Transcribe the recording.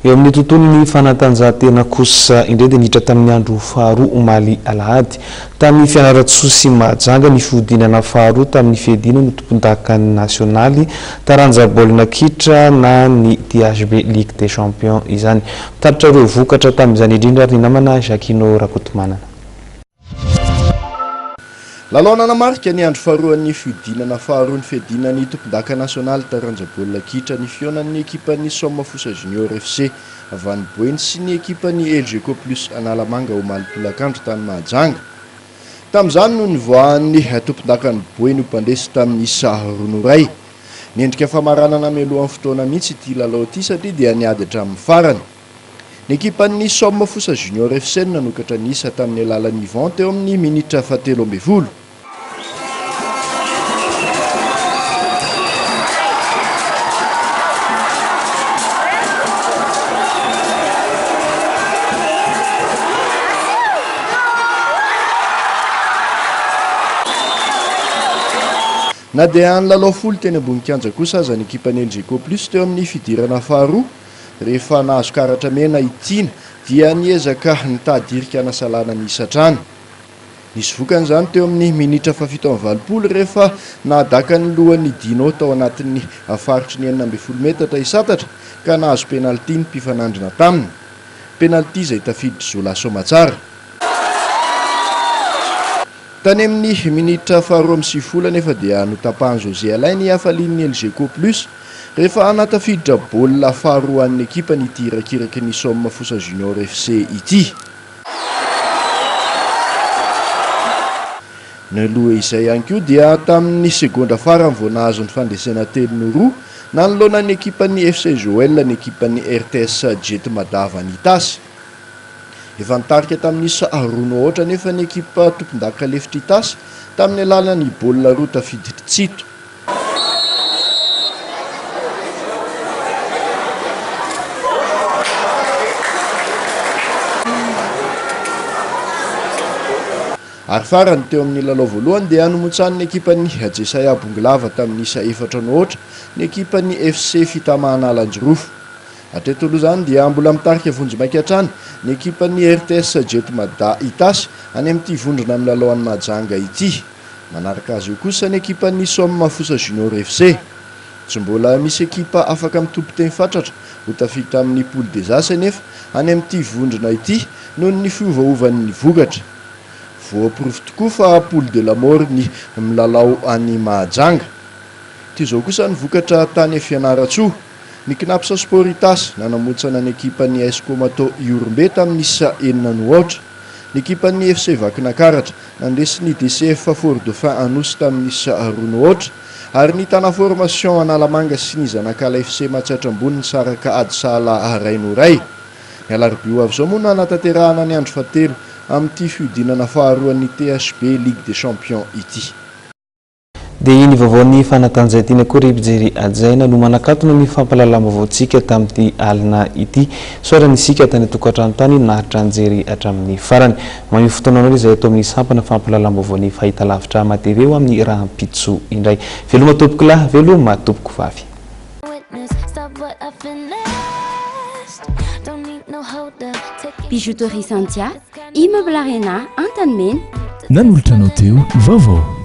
eo amin'ny tontolon'ny fanatanjahantena kosa indray dia niditra tamin'ny andro faharoa omaly alahady tamin'ny fianarantsoa sy Mahajanga ny fihodinana faharoa tamin'ny fiadina no tompon-dakan'ny nasionaly taranja baolina kitra na ny THB Ligue des Champions izany. Mitaritra ireo vokatra tamin'izany indrindra ary namana Jacquino Rakotomanana. Lalao namarika ny andro faharoan'ny fiodinana faharoa ny fiadinan'ny tompon-daka nasionaly taranja baolina kitra ny fionan'ny ekipan'ny Sommafosa Junior FC Vanboeny sy ny ekipan'ny LGK Plus Analamanga omaly tolakandro tany Mahajanga. Tamin'izany no nivoahan'ny tompon-dakan'ny Boeny ho mpandresy tamin'ny Saharonoray. Niendrika famaranana mialohan'ny fotoana mihitsy ity lalao ity satria dia niady hatramin'ny farany. Ny ekipan'ny Sommafosa Junior FC nanokatra nisa tamin'ny alalan'ny Yvan teo amin'ny minitra 17. Na dia ny lalao folo teny ambony kianja kosa aza ny ekipan'ny LGK Plus teo amin'ny fidirana faharoa. Rehefa nahazo karatra mena itiana dia niezaka nitadirika nasalana ny isatrany. Nisy vokan'izany teo amin'ny minitra 17 rehefa nadaka ny lohan'ny Dino tao anatin'ny faritry ny 9 metatra isatatra ka nahazo penalty ny mpifanandrina taminy. Penalty izay tafiditra Zola Somatsara. Tany amin'ny minitra 19 nefa dia notapahan José Alain ny hafalian'ny LGK Plus rehefa anatafiditra baolina faharoan'ny ekipa ny tirakiraky ny Sommafosa Junior FC ity. Naloha izay ihany koa dia tamin'ny segondra farany vao nahazo ny fandresena 3-0 nanoloana ny ekipan'ny FC Joel ny ekipan'ny RTS Jet Madava ny Itasy. Efa nitarika tamin'ny Saharono ohatra nefa ny ekipa tompon-daka lefitra Itasy tamin'ny alalan'ny baolina roa tafiditra tsito. Ary farany teo amin'ny lalao voalohany dia nomontsan'ny ekipan'ny Jesaya Bonglava tamin'ny isa 4-0 ny ekipan'ny FC Fitamana Alanjorofo. Hatreto aloha zany dia mbola mitarika vonjy-maika hatrany ny ekipan'ny RTS Jet Mada Itasy any amin'ity vondrona amin'ny lalaoan'ny Mahajanga ity. Manaraka azy io kosa ny ekipan'ny Sommafosa Junior FC. Tsy mbola misy ekipa afaka mitompo teny fatratra ho tafiditra amin'ny poule des As nefa any amin'ity vondrona ity noho ny fiovaovan'ny vokatra. Voaporofo tokoa fa poule de la mort ny milalao any Mahajanga. Ty zao kosa ny vokatra tany Fianaratsoa. Ny Knapsa Sport Itasy nanamontsana ny ekipan'ny AS Komato Iorombe tamin'ny isa 4-0. Ny ekipan'ny FC Vakinakaratra nandresy ny DCF Fort Dauphin Anosy tamin'ny isa 2-0 ary ny tana formation Analamanga sy ny Zanakala FC Matsatra ambony ny saraka Adsala Rainoray. Ny alarobia avy zao moa nanatanterahana ny andro fahatelo amin'ity fiodinana faharoan'ny THB Ligue des Champions ity. Dia iny vaovaon'ny fanatanjahantena koa ry mpijery ajaina no manakatona ny fampalalam-baovaontsika tamin'ity alina ity. Soarany isika tany tokantrano tany nahitra anjery hatramin'ny farany. Magnio fotoananao izay atao amin'ny sampana fampalalam-baovaon'ny fahitalavitra matv eo amin'ny rahampitso indray. Veloma tompoko lahy, veloma tompoko vavy. Bijouterie Santia, Immeuble Arena, Antanmen. Nanolotra anao teo vaovao.